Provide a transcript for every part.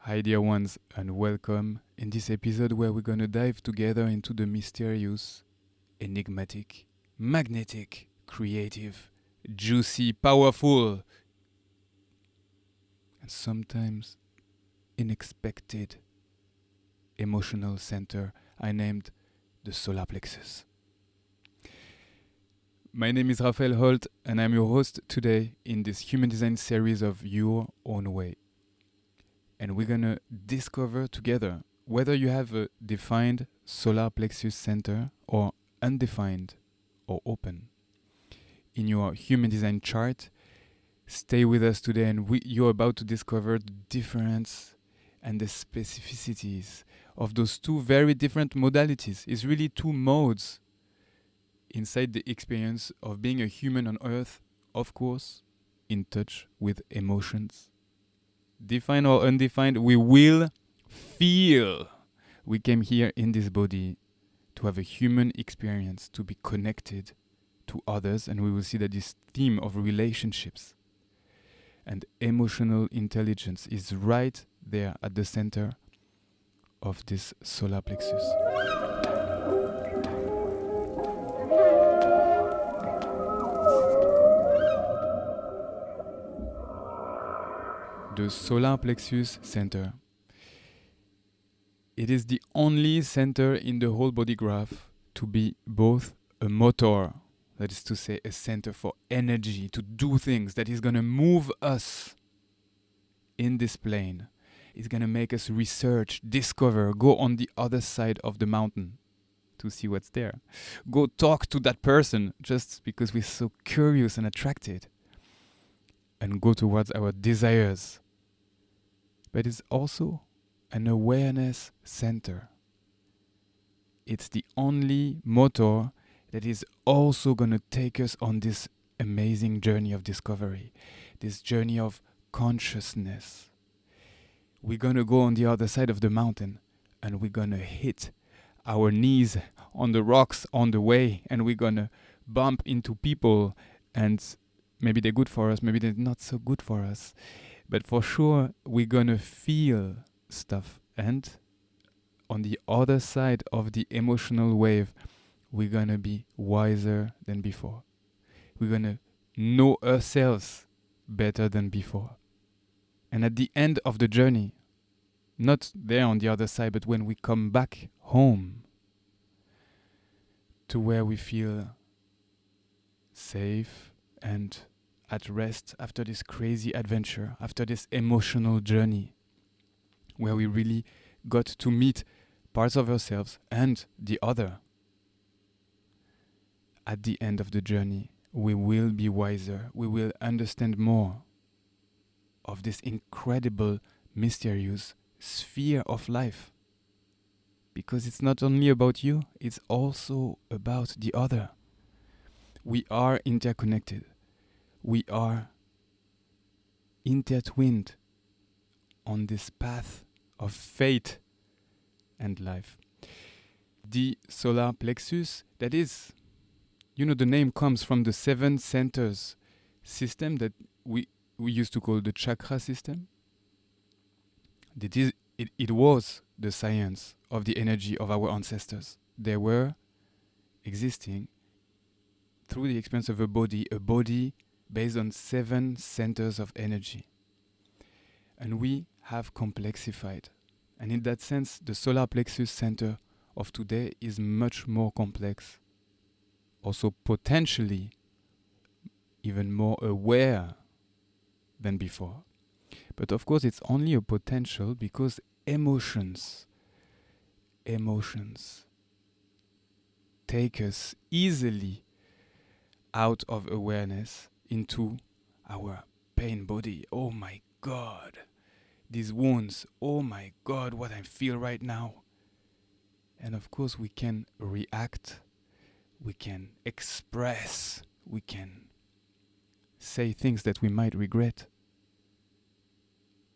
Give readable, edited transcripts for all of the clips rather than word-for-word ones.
Hi, dear ones, and welcome in this episode where we're gonna dive together into the mysterious, enigmatic, magnetic, creative, juicy, powerful, and sometimes unexpected emotional center I named the Solar Plexus. My name is Raphael Holt, and I'm your host today in this human design series of Your Own Way. And we're gonna discover together whether you have a defined solar plexus center or undefined or open. In your human design chart, stay with us today and you're about to discover the difference and the specificities of those two very different modalities. It's really two modes inside the experience of being a human on earth, of course, in touch with emotions. Defined or undefined, we will feel. We came here in this body to have a human experience, to be connected to others, and we will see that this theme of relationships and emotional intelligence is right there at the center of this solar plexus. The solar plexus center. It is the only center in the whole body graph to be both a motor, that is to say, a center for energy, to do things that is going to move us in this plane. It's going to make us research, discover, go on the other side of the mountain to see what's there. Go talk to that person just because we're so curious and attracted. And go towards our desires. But it's also an awareness center. It's the only motor that is also going to take us on this amazing journey of discovery, this journey of consciousness. We're going to go on the other side of the mountain and we're going to hit our knees on the rocks on the way, and we're going to bump into people, and maybe they're good for us, maybe they're not so good for us. But for sure, we're going to feel stuff. And on the other side of the emotional wave, we're going to be wiser than before. We're going to know ourselves better than before. And at the end of the journey, not there on the other side, but when we come back home to where we feel safe and at rest after this crazy adventure, after this emotional journey, where we really got to meet parts of ourselves and the other. At the end of the journey, we will be wiser. We will understand more of this incredible, mysterious sphere of life. Because it's not only about you, it's also about the other. We are interconnected. We are intertwined on this path of fate and life. The solar plexus, that is, the name comes from the 7 centers system that we used to call the chakra system. It was the science of the energy of our ancestors. They were existing through the experience of a body based on 7 centers of energy. And we have complexified. And in that sense, the solar plexus center of today is much more complex. Also potentially even more aware than before. But of course, it's only a potential because emotions take us easily out of awareness into our pain body. Oh my God, these wounds. Oh my God, what I feel right now. And of course, we can react, we can express, we can say things that we might regret.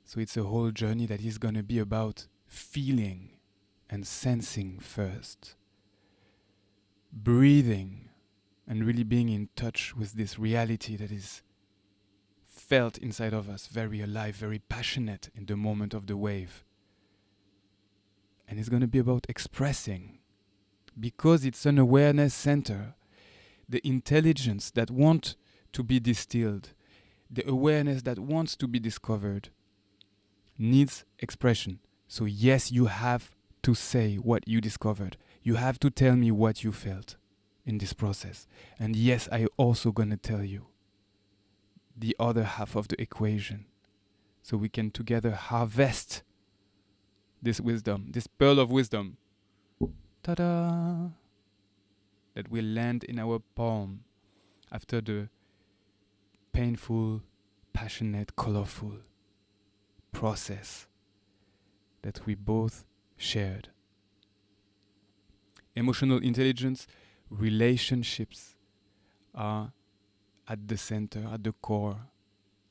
So it's a whole journey that is going to be about feeling and sensing first, breathing, and really being in touch with this reality that is felt inside of us, very alive, very passionate in the moment of the wave. And it's going to be about expressing, because it's an awareness center. The intelligence that wants to be distilled, the awareness that wants to be discovered, needs expression. So yes, you have to say what you discovered. You have to tell me what you felt in this process. And yes, I also gonna tell you the other half of the equation, so we can together harvest this wisdom, this pearl of wisdom, ta-da, that will land in our palm after the painful, passionate, colorful process that we both shared. Emotional intelligence, relationships are at the center, at the core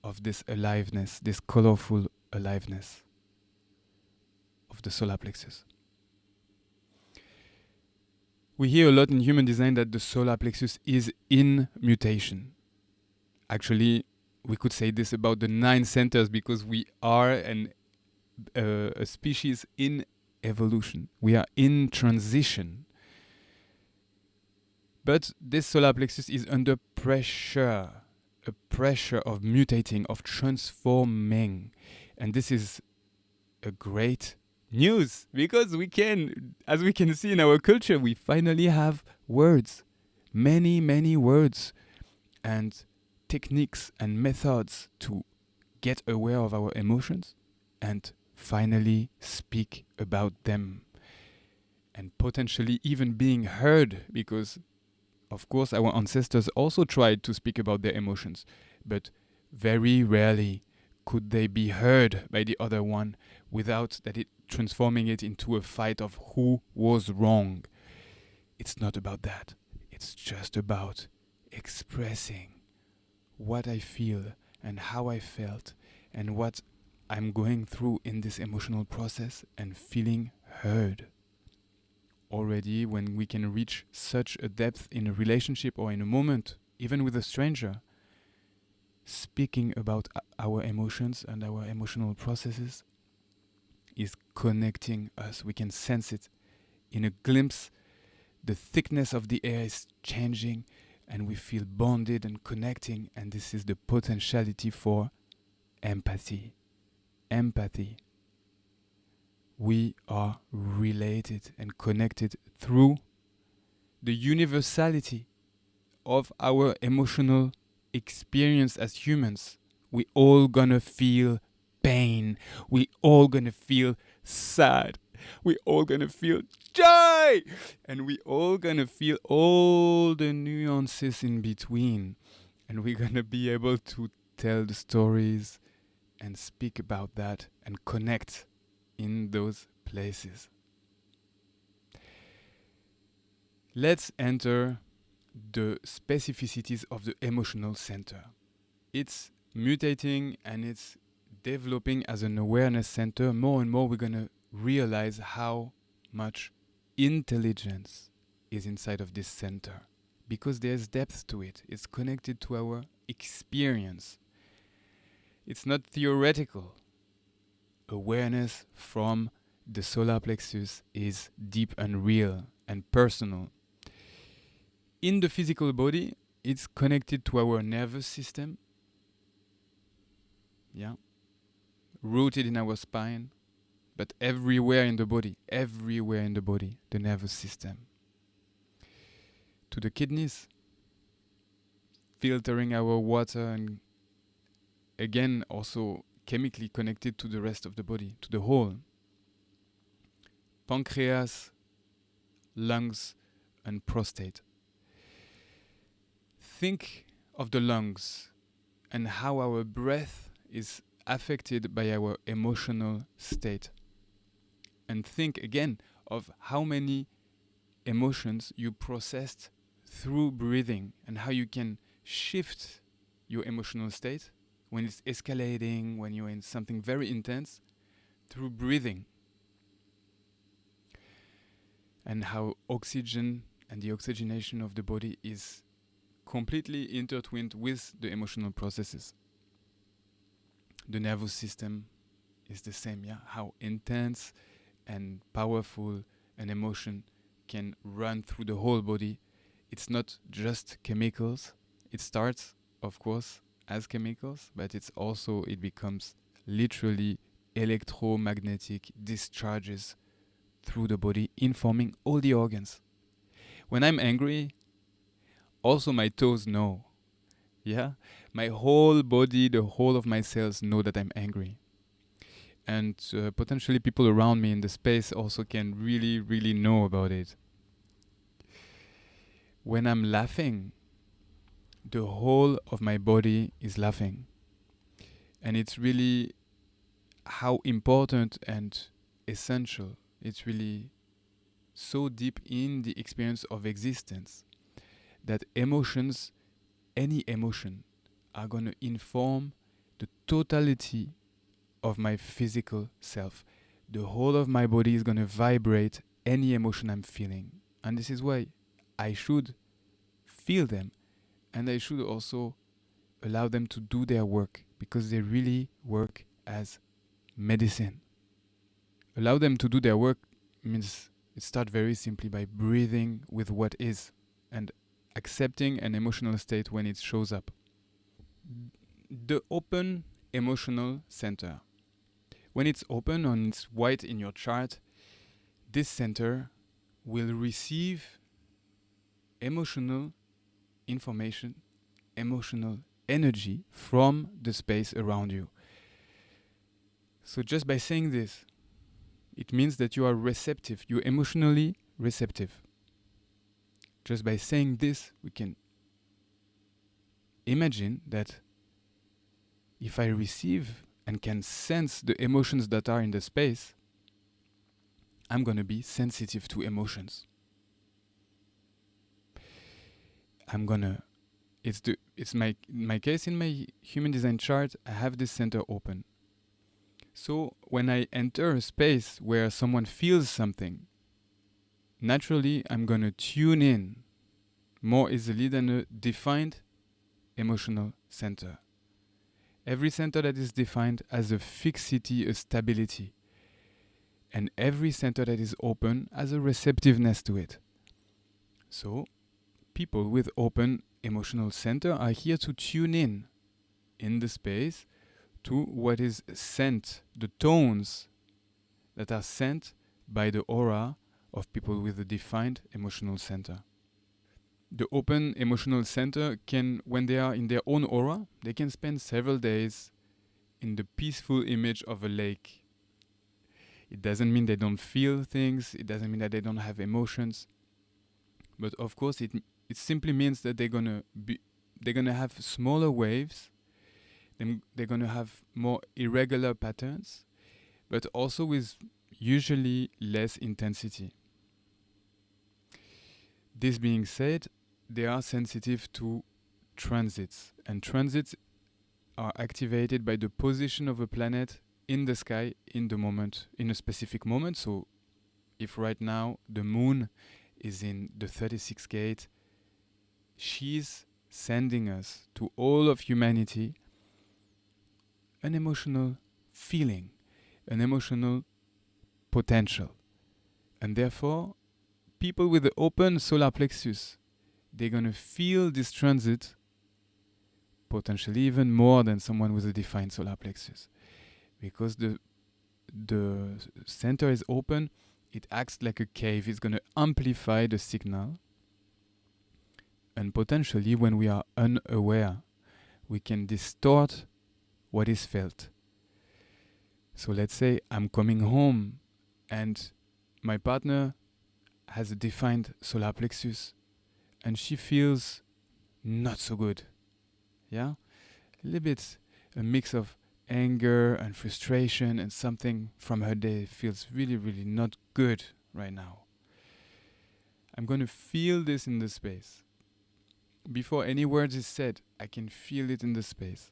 of this aliveness, this colorful aliveness of the solar plexus. We hear a lot in human design that the solar plexus is in mutation. Actually, we could say this about the 9 centers, because we are a species in evolution. We are in transition. But this solar plexus is under pressure, a pressure of mutating, of transforming. And this is a great news, because we can, as we can see in our culture, we finally have words, many, many words, and techniques and methods to get aware of our emotions and finally speak about them, and potentially even being heard, because of course our ancestors also tried to speak about their emotions, but very rarely could they be heard by the other one without that it transforming it into a fight of who was wrong. It's not about that. It's just about expressing what I feel and how I felt and what I'm going through in this emotional process, and feeling heard. Already, when we can reach such a depth in a relationship or in a moment, even with a stranger, speaking about our emotions and our emotional processes is connecting us. We can sense it in a glimpse. The thickness of the air is changing, and we feel bonded and connecting, and this is the potentiality for empathy. Empathy. We are related and connected through the universality of our emotional experience as humans. We all gonna feel pain. We all gonna feel sad. We all gonna feel joy. And we all gonna feel all the nuances in between. And we're gonna be able to tell the stories and speak about that and connect in those places. Let's enter the specificities of the emotional center. It's mutating and it's developing as an awareness center. More and more we're going to realize how much intelligence is inside of this center, because there's depth to it. It's connected to our experience. It's not theoretical. Awareness from the solar plexus is deep and real and personal. In the physical body, it's connected to our nervous system. Yeah. Rooted in our spine, but everywhere in the body, the nervous system. To the kidneys, filtering our water, and again also chemically connected to the rest of the body, to the whole. Pancreas, lungs, and prostate. Think of the lungs and how our breath is affected by our emotional state. And think again of how many emotions you processed through breathing, and how you can shift your emotional state when it's escalating, when you're in something very intense, through breathing. And how oxygen and the oxygenation of the body is completely intertwined with the emotional processes. The nervous system is the same, yeah? How intense and powerful an emotion can run through the whole body. It's not just chemicals. It starts, of course, as chemicals, but it becomes literally electromagnetic discharges through the body, informing all the organs. When I'm angry, also my toes know. Yeah? My whole body, the whole of my cells know that I'm angry. And potentially people around me in the space also can really, really know about it. When I'm laughing, the whole of my body is laughing. And it's really how important and essential. It's really so deep in the experience of existence that emotions, any emotion, are going to inform the totality of my physical self. The whole of my body is going to vibrate any emotion I'm feeling. And this is why I should feel them, and I should also allow them to do their work, because they really work as medicine. Allow them to do their work means it starts very simply by breathing with what is and accepting an emotional state when it shows up. The open emotional center. When it's open and it's white in your chart, this center will receive emotional information, emotional energy from the space around you. So just by saying this, it means that you are receptive, you're emotionally receptive. Just by saying this, we can imagine that if I receive and can sense the emotions that are in the space, I'm going to be sensitive to emotions. It's my case in my human design chart, I have this center open. So when I enter a space where someone feels something, naturally I'm going to tune in more easily than a defined emotional center. Every center that is defined has a fixity, a stability. And every center that is open has a receptiveness to it. So people with open emotional center are here to tune in the space to what is sent, the tones that are sent by the aura of people with a defined emotional center. The open emotional center can, when they are in their own aura, they can spend several days in the peaceful image of a lake. It doesn't mean they don't feel things, it doesn't mean that they don't have emotions, but of course it simply means that they're gonna have smaller waves, they're gonna have more irregular patterns, but also with usually less intensity. This being said, they are sensitive to transits, and transits are activated by the position of a planet in the sky in a specific moment. So if right now the moon is in the 36th gate, she's sending us, to all of humanity, an emotional feeling, an emotional potential. And therefore, people with the open solar plexus, they're going to feel this transit potentially even more than someone with a defined solar plexus. Because the center is open, it acts like a cave. It's going to amplify the signal. And potentially, when we are unaware, we can distort what is felt. So let's say I'm coming home and my partner has a defined solar plexus and she feels not so good. Yeah? A little bit a mix of anger and frustration, and something from her day feels really, really not good right now. I'm going to feel this in the space. Before any words is said, I can feel it in the space.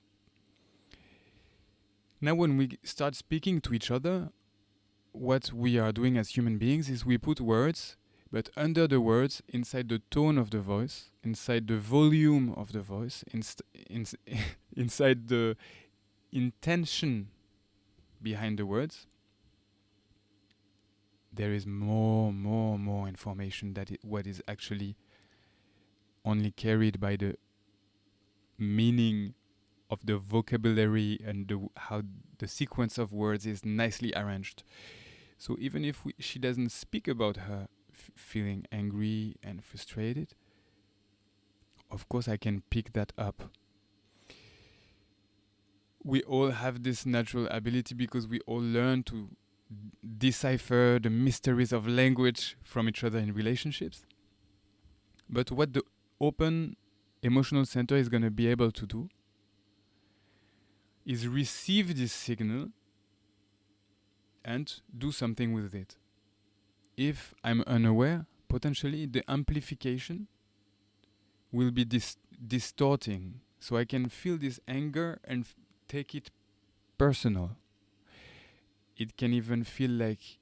Now when we start speaking to each other, what we are doing as human beings is we put words, but under the words, inside the tone of the voice, inside the volume of the voice, inside the intention behind the words, there is more information that what is actually only carried by the meaning of the vocabulary and how the sequence of words is nicely arranged. So even if she doesn't speak about her feeling angry and frustrated, of course I can pick that up. We all have this natural ability because we all learn to decipher the mysteries of language from each other in relationships. But what the open emotional center is going to be able to do is receive this signal and do something with it. If I'm unaware, potentially the amplification will be distorting. So I can feel this anger and take it personal. It can even feel like,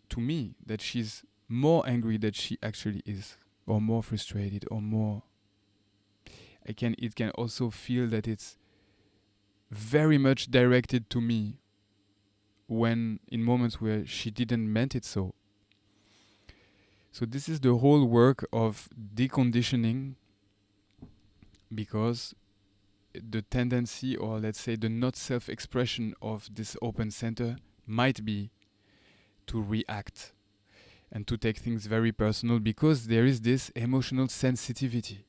to me, that she's more angry than she actually is, or more frustrated, or more. It can also feel that it's very much directed to me when in moments where she didn't meant it so. So this is the whole work of deconditioning, because the tendency, or let's say the not self-expression of this open center might be to react and to take things very personal, because there is this emotional sensitivity.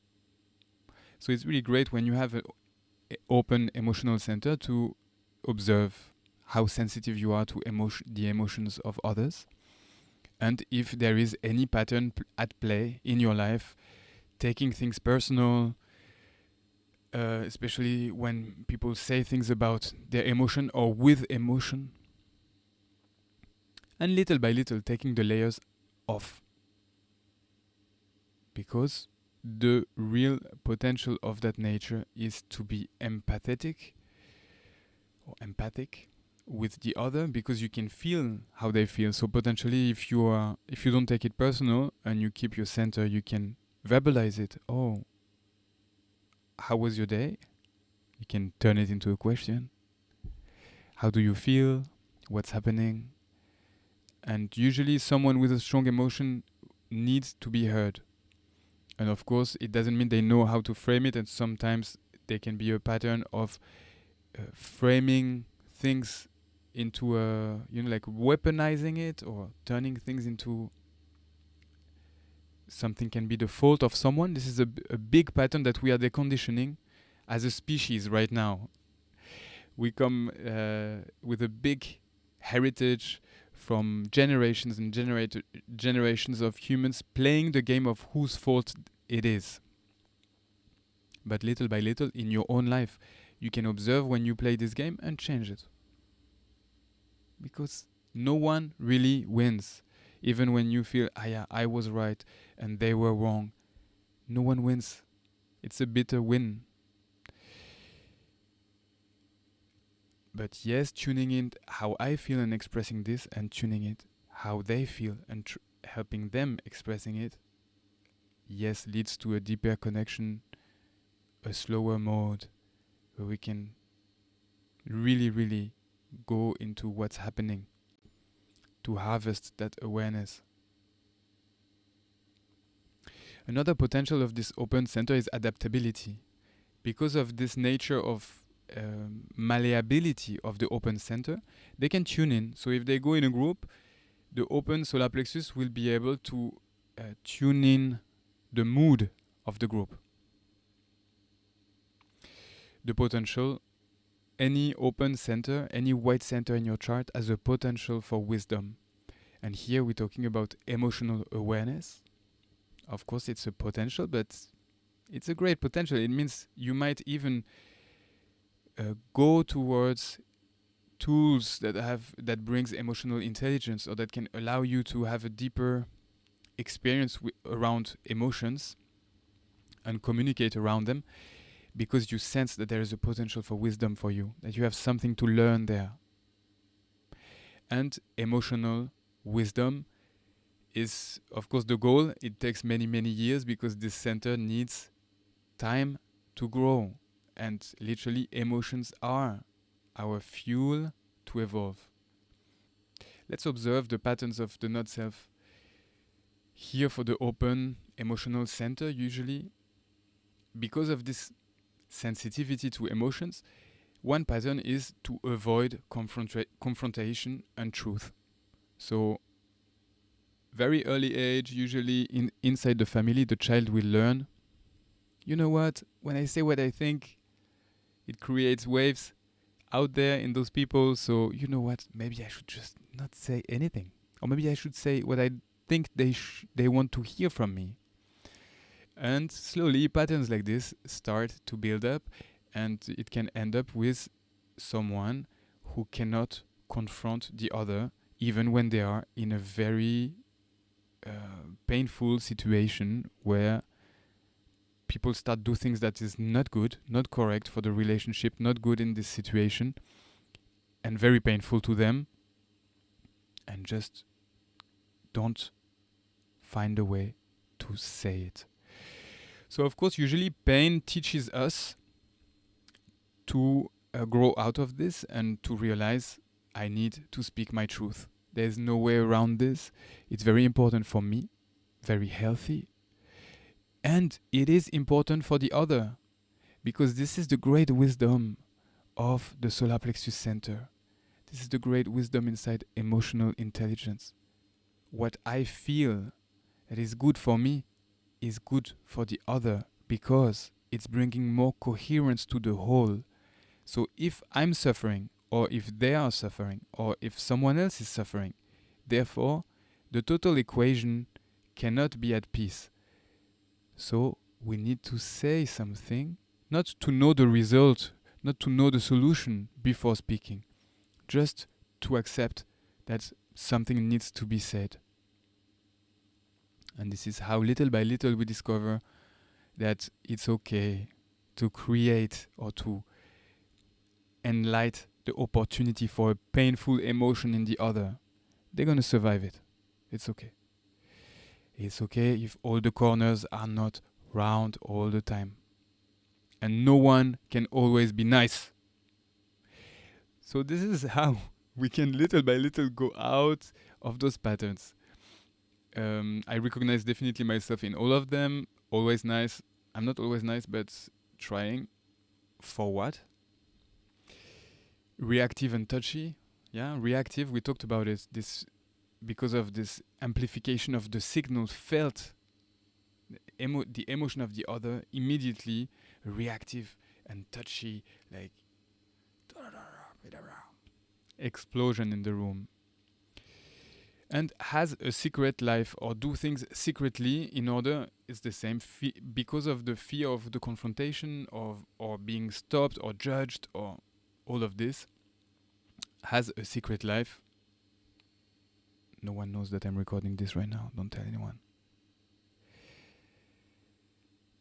So it's really great when you have an open emotional center to observe how sensitive you are to the emotions of others, and if there is any pattern at play in your life, taking things personal, especially when people say things about their emotion or with emotion, and little by little taking the layers off. Because the real potential of that nature is to be empathetic or empathic with the other, because you can feel how they feel. So potentially if you don't take it personal and you keep your center, you can verbalize it. Oh, how was your day? You can turn it into a question. How do you feel? What's happening? And usually someone with a strong emotion needs to be heard. And of course, it doesn't mean they know how to frame it, and sometimes there can be a pattern of framing things into like weaponizing it, or turning things into something can be the fault of someone. This is a big pattern that we are deconditioning as a species right now. We come with a big heritage from generations and generations of humans playing the game of whose fault it is. But little by little, in your own life, you can observe when you play this game and change it. Because no one really wins. Even when you feel, yeah, I was right and they were wrong, no one wins. It's a bitter win. But yes, tuning in how I feel and expressing this, and tuning it how they feel and helping them expressing it, yes, leads to a deeper connection, a slower mode, where we can really, really go into what's happening to harvest that awareness. Another potential of this open center is adaptability. Because of this nature of malleability of the open center, they can tune in. So if they go in a group, the open solar plexus will be able to tune in the mood of the group. The potential, any open center, any white center in your chart has a potential for wisdom. And here we're talking about emotional awareness. Of course, it's a potential, but it's a great potential. It means you might even go towards tools that brings emotional intelligence, or that can allow you to have a deeper experience around emotions and communicate around them, because you sense that there is a potential for wisdom for you, that you have something to learn there. And emotional wisdom is, of course, the goal. It takes many, many years, because this center needs time to grow. And literally, emotions are our fuel to evolve. Let's observe the patterns of the not self. Here for the open emotional center, usually, because of this sensitivity to emotions, one pattern is to avoid confrontation and truth. So, very early age, usually inside the family, the child will learn, you know what, when I say what I think, it creates waves out there in those people, so you know what, maybe I should just not say anything. Or maybe I should say what I think they want to hear from me. And slowly, patterns like this start to build up, and it can end up with someone who cannot confront the other, even when they are in a very painful situation where people start do things that is not good, not correct for the relationship, not good in this situation, and very painful to them, and just don't find a way to say it. So of course, usually pain teaches us to grow out of this and to realize I need to speak my truth. There's no way around this. It's very important for me, very healthy. And it is important for the other, because this is the great wisdom of the Solar Plexus Center. This is the great wisdom inside emotional intelligence. What I feel that is good for me is good for the other, because it's bringing more coherence to the whole. So if I'm suffering, or if they are suffering, or if someone else is suffering, therefore, the total equation cannot be at peace. So we need to say something, not to know the result, not to know the solution before speaking, just to accept that something needs to be said. And this is how little by little we discover that it's okay to create or to enlight the opportunity for a painful emotion in the other. They're going to survive it. It's okay. It's okay if all the corners are not round all the time. And no one can always be nice. So this is how we can little by little go out of those patterns. I recognize definitely myself in all of them. Always nice. I'm not always nice, but trying. For what? Reactive and touchy. Yeah, reactive, we talked about it. This because of this amplification of the signal felt, the emotion of the other, immediately reactive and touchy, like explosion in the room. And has a secret life or do things secretly in order, it's the same, because of the fear of the confrontation or being stopped or judged or all of this, has a secret life. No one knows that I'm recording this right now, don't tell anyone.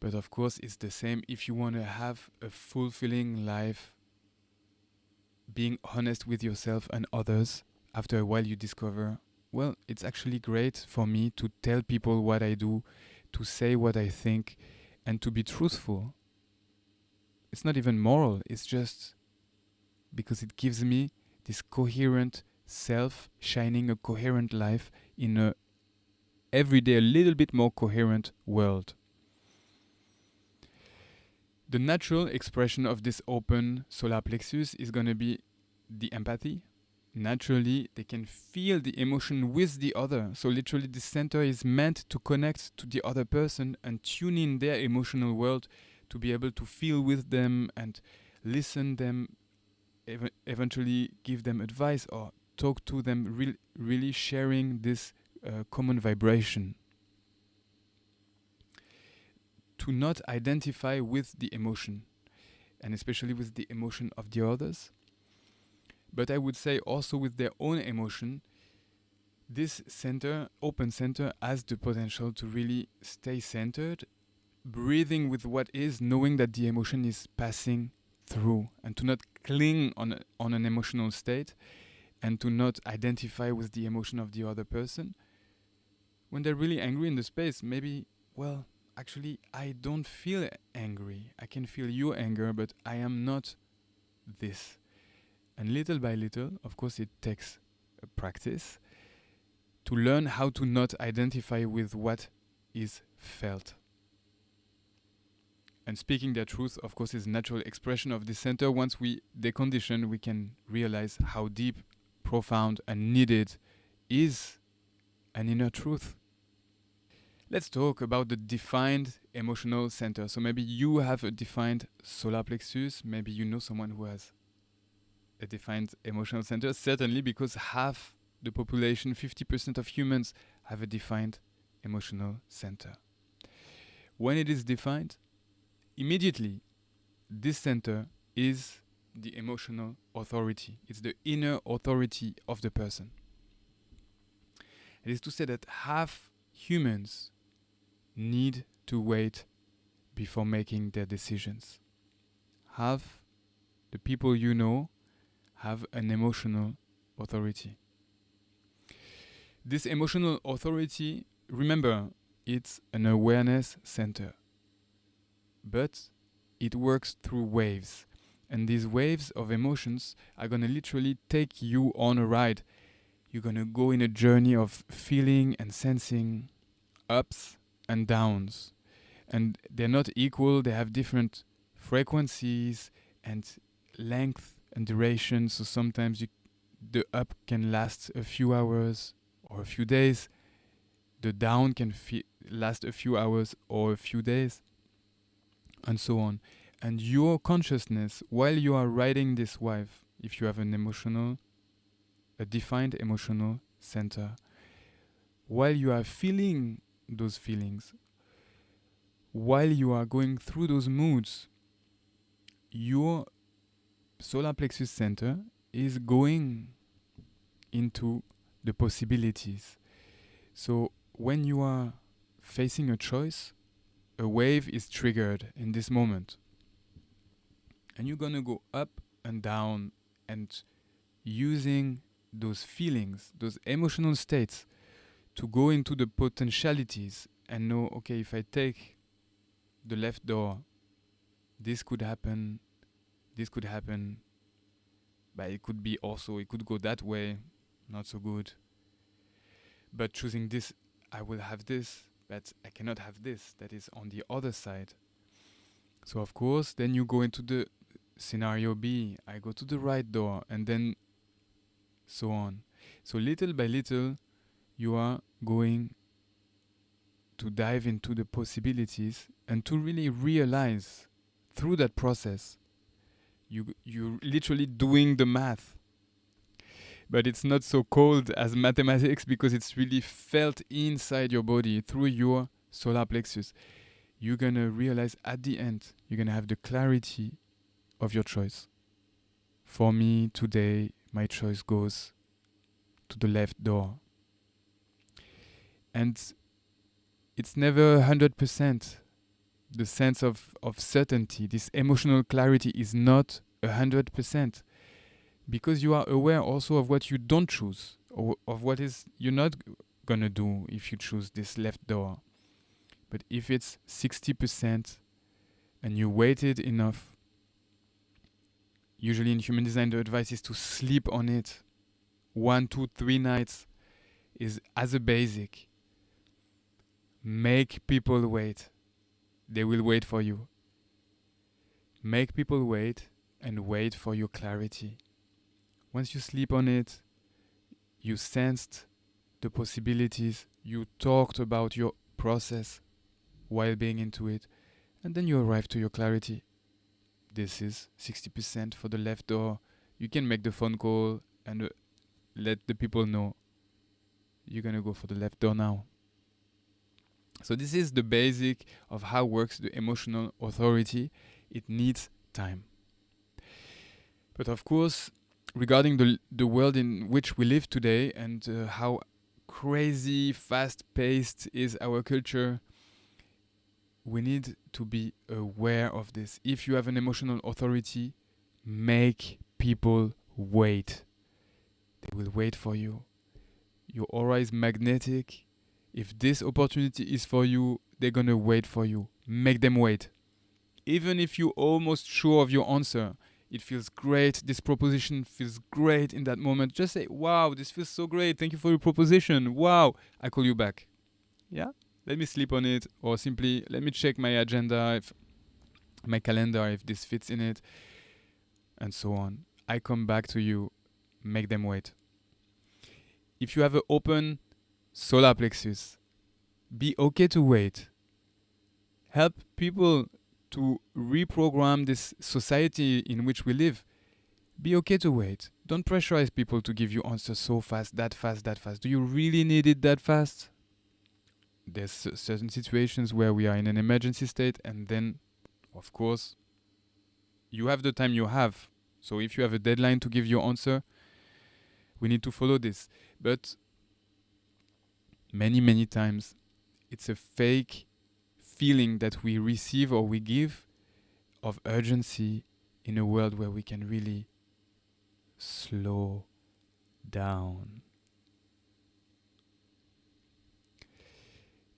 But of course it's the same if you want to have a fulfilling life, being honest with yourself and others. After a while you discover, well, it's actually great for me to tell people what I do, to say what I think, and to be truthful. It's not even moral, it's just because it gives me this coherent self, shining a coherent life in a everyday a little bit more coherent world. The natural expression of this open solar plexus is going to be the empathy. Naturally, they can feel the emotion with the other. So literally, this center is meant to connect to the other person and tune in their emotional world to be able to feel with them and listen them, eventually give them advice or talk to them, really sharing this common vibration. To not identify with the emotion, and especially with the emotion of the others, but I would say also with their own emotion. This center, open center, has the potential to really stay centered, breathing with what is, knowing that the emotion is passing through, and to not cling on an emotional state, and to not identify with the emotion of the other person. When they're really angry in the space, maybe, well, actually, I don't feel angry. I can feel your anger, but I am not this. And little by little, of course, it takes a practice to learn how to not identify with what is felt. And speaking their truth, of course, is a natural expression of this center. Once we decondition, we can realize how deep, profound, and needed is an inner truth. Let's talk about the defined emotional center. So maybe you have a defined solar plexus. Maybe you know someone who has a defined emotional center. Certainly, because half the population, 50% of humans, have a defined emotional center. When it is defined, immediately, this center is the emotional authority. It's the inner authority of the person. It is to say that half humans need to wait before making their decisions. Half the people you know have an emotional authority. This emotional authority, remember, it's an awareness center. But it works through waves. And these waves of emotions are going to literally take you on a ride. You're going to go in a journey of feeling and sensing ups and downs. And they're not equal, they have different frequencies and length and duration. So sometimes the up can last a few hours or a few days. The down can last a few hours or a few days, and so on. And your consciousness, while you are riding this wave, if you have a defined emotional center, while you are feeling those feelings, while you are going through those moods, your solar plexus center is going into the possibilities. So when you are facing a choice, a wave is triggered in this moment. And you're gonna go up and down and using those feelings, those emotional states to go into the potentialities and know, okay, if I take the left door, this could happen, but it could go that way, not so good. But choosing this, I will have this, but I cannot have this, that is on the other side. So of course, then you go into the scenario B, I go to the right door, and then so on. So little by little, you are going to dive into the possibilities and to really realize through that process, you're literally doing the math. But it's not so cold as mathematics because it's really felt inside your body through your solar plexus. You're going to realize at the end, you're going to have the clarity of your choice. For me, today, my choice goes to the left door. And it's never 100%. The sense of certainty, this emotional clarity is not 100%. Because you are aware also of what you don't choose, or of what is you're not gonna do if you choose this left door. But if it's 60% and you waited enough, usually in human design the advice is to sleep on it. 1, 2, 3 nights is as a basic. Make people wait. They will wait for you. Make people wait and wait for your clarity. Once you sleep on it, you sensed the possibilities, you talked about your process while being into it, and then you arrive to your clarity. This is 60% for the left door. You can make the phone call and let the people know you're going to go for the left door now. So this is the basic of how works the emotional authority. It needs time. But of course, regarding the world in which we live today and how crazy, fast-paced is our culture, we need to be aware of this. If you have an emotional authority, make people wait. They will wait for you. Your aura is magnetic. If this opportunity is for you, they're going to wait for you. Make them wait. Even if you're almost sure of your answer, it feels great. This proposition feels great in that moment. Just say, wow, this feels so great. Thank you for your proposition. Wow. I call you back. Yeah? Let me sleep on it, or simply let me check my agenda, if my calendar, if this fits in it, and so on. I come back to you. Make them wait. If you have an open solar plexus, be okay to wait. Help people to reprogram this society in which we live. Be okay to wait. Don't pressurize people to give you answers so fast, that fast, that fast. Do you really need it that fast? There's certain situations where we are in an emergency state, and then, of course, you have the time you have. So if you have a deadline to give your answer, we need to follow this. But many, many times, it's a fake feeling that we receive or we give of urgency in a world where we can really slow down.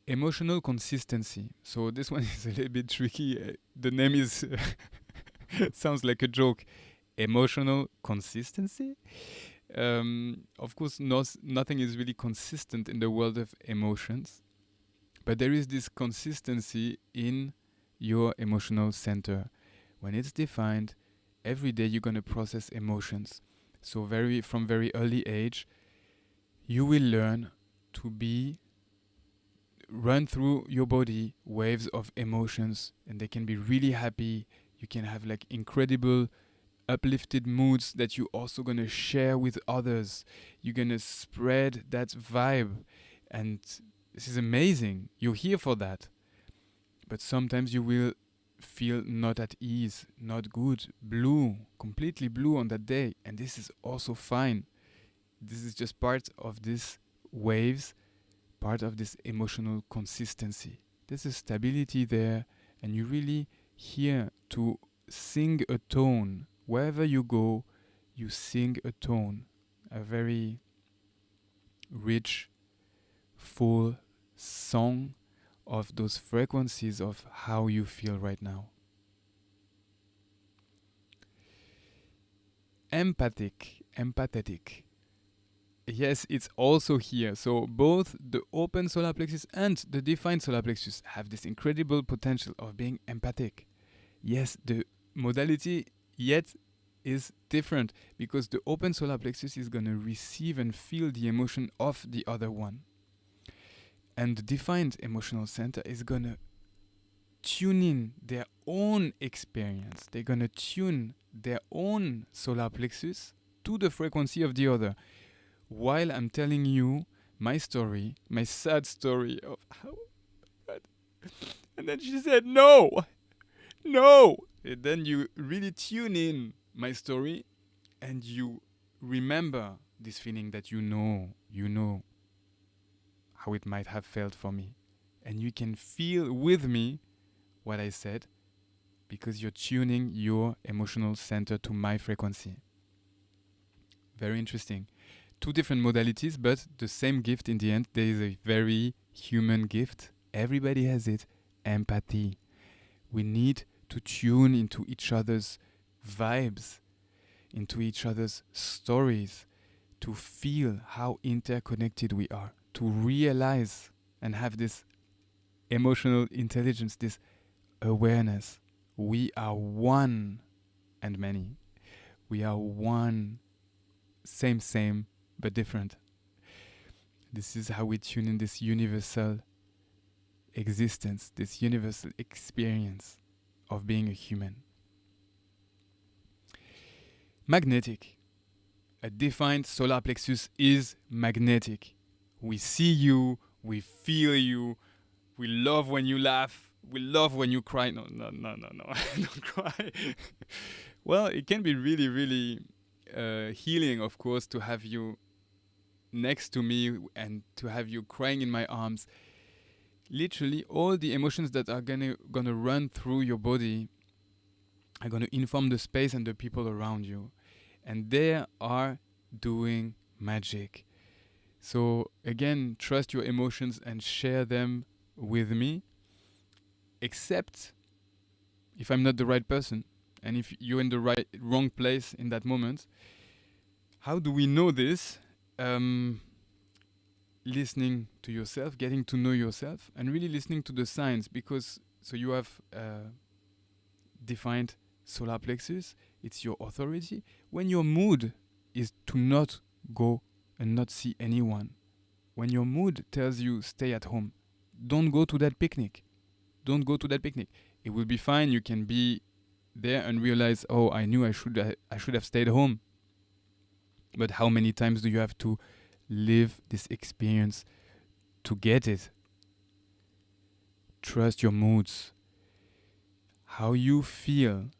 Emotional consistency. So this one is a little bit tricky. The name is sounds like a joke. Emotional consistency? Of course, nothing is really consistent in the world of emotions. But there is this consistency in your emotional center. When it's defined, every day you're going to process emotions. So from very early age, you will learn to run through your body waves of emotions, and they can be really happy. You can have like incredible uplifted moods that you're also going to share with others. You're going to spread that vibe, and this is amazing. You're here for that. But sometimes you will feel not at ease, not good, blue, completely blue on that day. And this is also fine. This is just part of these waves, part of this emotional consistency. There's a stability there, and you really here to sing a tone. Wherever you go, you sing a tone, a very rich, full song of those frequencies of how you feel right now. Empathetic. Yes, it's also here. So both the open solar plexus and the defined solar plexus have this incredible potential of being empathic. Yes, the modality yet is different because the open solar plexus is going to receive and feel the emotion of the other one. And the defined emotional center is going to tune in their own experience. They're going to tune their own solar plexus to the frequency of the other. While I'm telling you my story, my sad story of how... And then she said, no. And then you really tune in my story and you remember this feeling that you know how it might have felt for me. And you can feel with me what I said because you're tuning your emotional center to my frequency. Very interesting. Two different modalities, but the same gift in the end. There is a very human gift. Everybody has it. Empathy. We need to tune into each other's vibes, into each other's stories, to feel how interconnected we are, to realize and have this emotional intelligence, this awareness. We are one and many. We are one, same, but different. This is how we tune in this universal existence, this universal experience of being a human. Magnetic. A defined solar plexus is magnetic. We see you, we feel you, we love when you laugh, we love when you cry. No, don't cry. Well, it can be really, really healing, of course, to have you next to me and to have you crying in my arms. Literally, all the emotions that are gonna run through your body are gonna inform the space and the people around you, and they are doing magic. So again, trust your emotions and share them with me, except if I'm not the right person. and if you're in the wrong place in that moment. How do we know this? Listening to yourself, getting to know yourself, and really listening to the signs. Because so you have defined solar plexus. It's your authority. When your mood is to not go and not see anyone, when your mood tells you stay at home, don't go to that picnic. Don't go to that picnic. It will be fine. You can be there and realize, oh, I knew I should have stayed home. But how many times do you have to live this experience to get it? Trust your moods. How you feel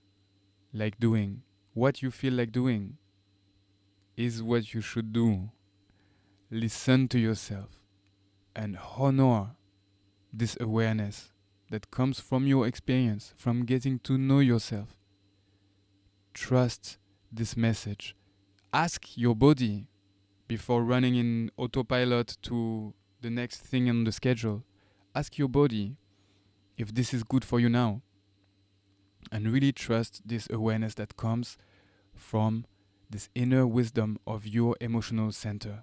like doing, what you feel like doing is what you should do. Listen to yourself and honor this awareness that comes from your experience, from getting to know yourself. Trust this message. Ask your body before running in autopilot to the next thing on the schedule. Ask your body if this is good for you now. And really trust this awareness that comes from this inner wisdom of your emotional center.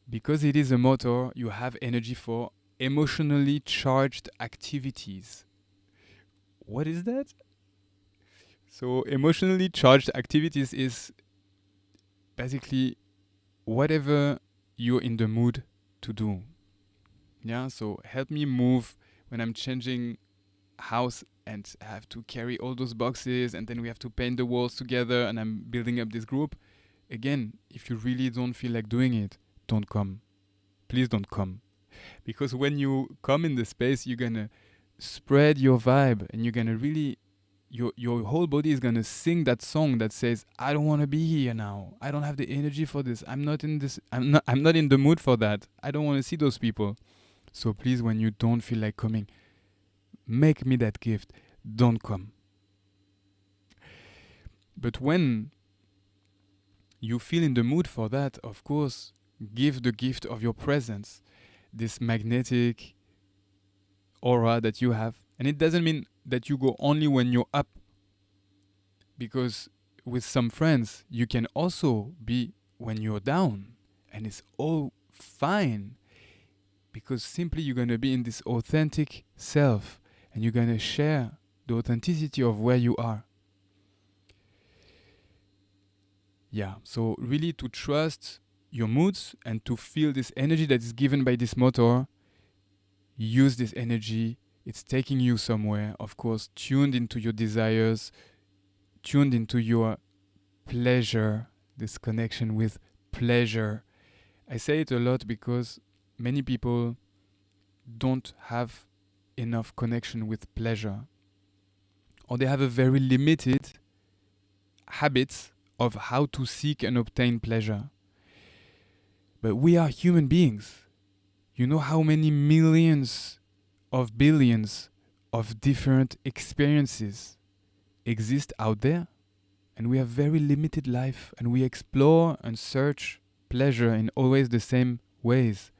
Because it is a motor, you have energy for emotionally charged activities. What is that? So emotionally charged activities is basically whatever you're in the mood to do. Yeah, so help me move when I'm changing house and I have to carry all those boxes and then we have to paint the walls together and I'm building up this group. Again, if you really don't feel like doing it, don't come. Please don't come. Because when you come in the space, you're gonna spread your vibe and you're gonna really your whole body is gonna sing that song that says, I don't wanna be here now. I don't have the energy for this. I'm not in the mood for that. I don't wanna see those people. So please, when you don't feel like coming, make me that gift. Don't come. But when you feel in the mood for that, of course, give the gift of your presence, this magnetic aura that you have. And it doesn't mean that you go only when you're up. Because with some friends, you can also be when you're down. And it's all fine. Because simply you're going to be in this authentic self. And you're going to share the authenticity of where you are. Yeah, so really to trust your moods and to feel this energy that is given by this motor. Use this energy. It's taking you somewhere, of course, tuned into your desires, tuned into your pleasure, this connection with pleasure. I say it a lot because many people don't have enough connection with pleasure. Or they have a very limited habit of how to seek and obtain pleasure. But we are human beings. You know how many millions of billions of different experiences exist out there? And we have very limited life and we explore and search pleasure in always the same ways.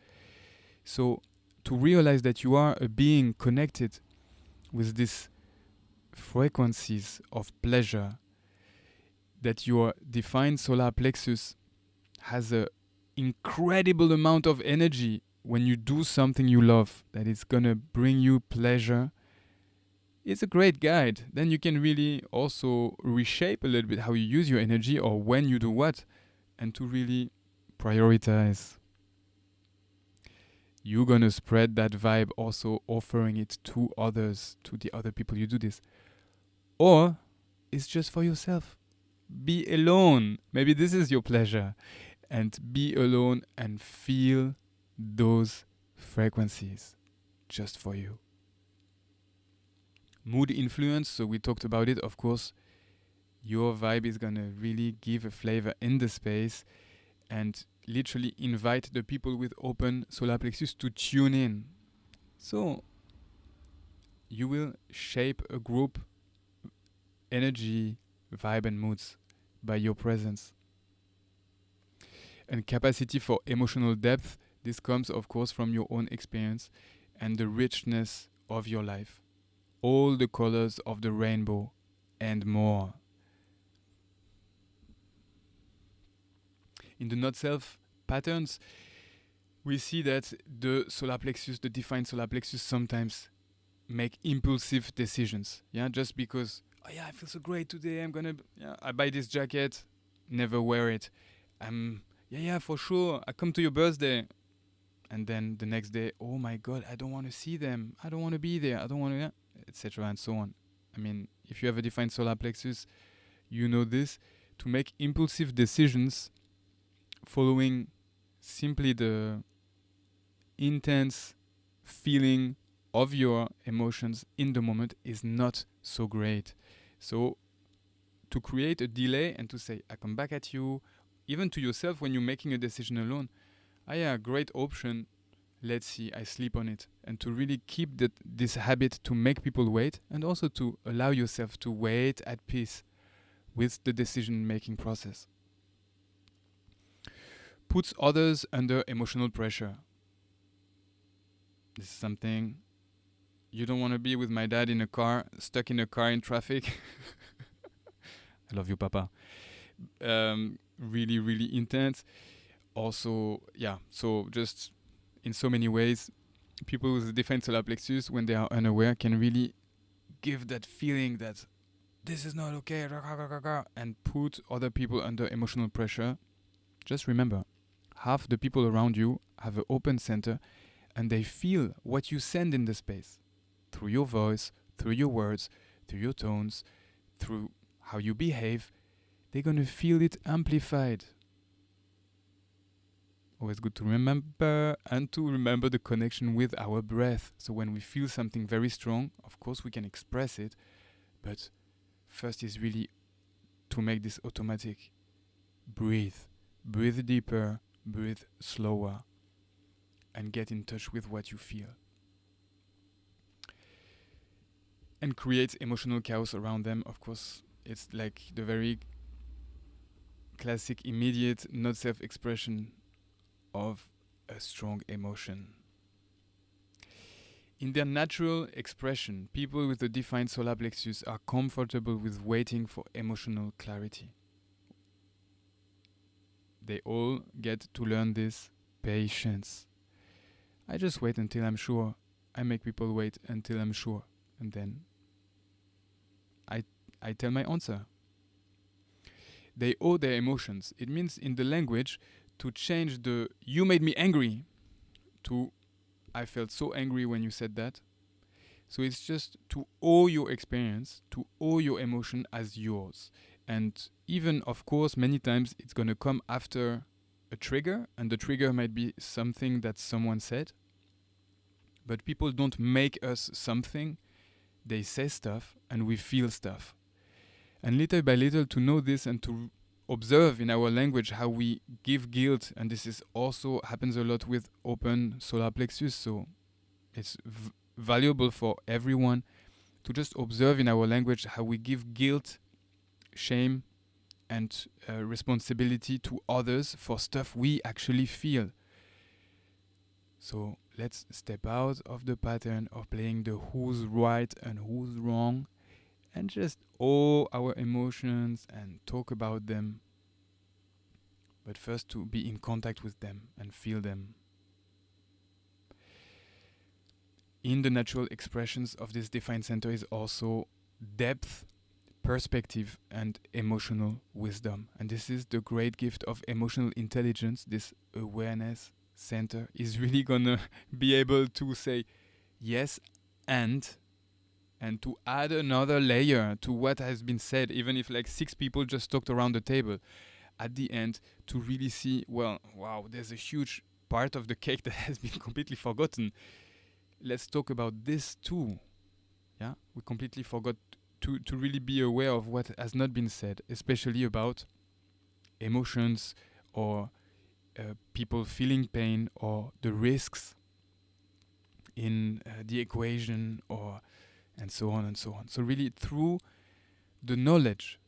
So to realize that you are a being connected with these frequencies of pleasure, that your defined solar plexus has an incredible amount of energy when you do something you love, that it's gonna bring you pleasure, it's a great guide. Then you can really also reshape a little bit how you use your energy or when you do what, and to really prioritize. You're gonna spread that vibe also offering it to others, to the other people you do this. Or it's just for yourself. Be alone. Maybe this is your pleasure. And be alone and feel those frequencies just for you. Mood influence, so we talked about it, of course. Your vibe is gonna really give a flavor in the space and literally invite the people with open solar plexus to tune in. So you will shape a group energy, vibe and moods by your presence. And capacity for emotional depth, this comes of course from your own experience and the richness of your life. all the colors of the rainbow and more. In the not self patterns, we see that the solar plexus, the defined solar plexus, sometimes make impulsive decisions. Yeah, just because, oh yeah, I feel so great today. I buy this jacket, never wear it. Yeah, for sure. I come to your birthday, and then the next day, oh my god, I don't want to see them. I don't want to be there. I don't want to, etc. and so on. I mean, if you have a defined solar plexus, you know this. To make impulsive decisions, following simply the intense feeling of your emotions in the moment is not so great. So to create a delay and to say, I come back at you, even to yourself when you're making a decision alone, yeah, great option, let's see, I sleep on it. And to really keep this habit to make people wait, and also to allow yourself to wait at peace with the decision-making process. Puts others under emotional pressure. This is something you don't want to be with my dad in a car, stuck in a car in traffic. I love you, Papa. Really, really intense. Also, yeah, so just in so many ways, people with a defined solar plexus, when they are unaware, can really give that feeling that this is not okay, and put other people under emotional pressure. Just remember, half the people around you have an open center, and they feel what you send in the space through your voice, through your words, through your tones, through how you behave. They're going to feel it amplified. Always good to remember, and to remember the connection with our breath. So when we feel something very strong, of course we can express it, but first is really to make this automatic. Breathe. Breathe deeper, breathe slower, and get in touch with what you feel. And create emotional chaos around them. Of course, it's like the very classic, immediate, not self-expression of a strong emotion. In their natural expression, people with a defined solar plexus are comfortable with waiting for emotional clarity. They all get to learn this patience. I just wait until I'm sure. I make people wait until I'm sure. And then I tell my answer. They owe their emotions. It means in the language to change the "you made me angry" to "I felt so angry when you said that." So it's just to owe your experience, to owe your emotion as yours. And even, of course, many times it's going to come after a trigger, and the trigger might be something that someone said. But people don't make us something. They say stuff, and we feel stuff. And little by little, to know this and to observe in our language how we give guilt, and this is also happens a lot with open solar plexus, so it's valuable for everyone to just observe in our language how we give guilt, shame, and responsibility to others for stuff we actually feel. So let's step out of the pattern of playing the who's right and who's wrong, and just owe our emotions and talk about them. But first to be in contact with them and feel them. In the natural expressions of this defined center is also depth, perspective, and emotional wisdom. And this is the great gift of emotional intelligence. This awareness center is really gonna be able to say yes and to add another layer to what has been said, even if like 6 people just talked around the table. At the end, to really see, well, wow, there's a huge part of the cake that has been completely forgotten. Let's talk about this too. Yeah, we completely forgot to really be aware of what has not been said, especially about emotions or people feeling pain or the risks in the equation, or and so on and so on. So really through the knowledge,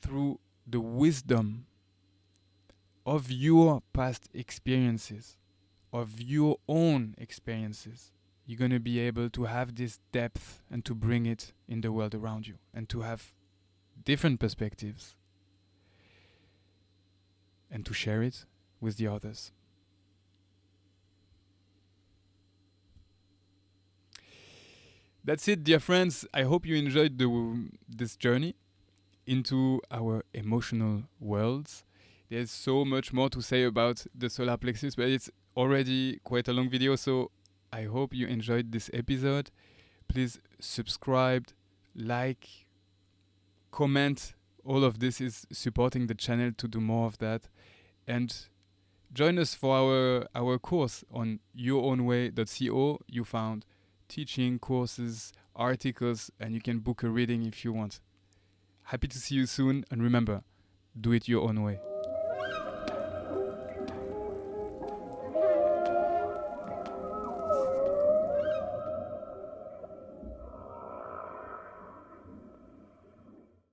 through the wisdom of your past experiences, of your own experiences, you're going to be able to have this depth and to bring it in the world around you and to have different perspectives and to share it with the others. That's it, dear friends. I hope you enjoyed this journey into our emotional worlds. There's so much more to say about the solar plexus, but it's already quite a long video, so I hope you enjoyed this episode. Please subscribe, like, comment. All of this is supporting the channel to do more of that. And join us for our course on yourownway.co. You found teaching, courses, articles, and you can book a reading if you want. Happy to see you soon, and remember, do it your own way.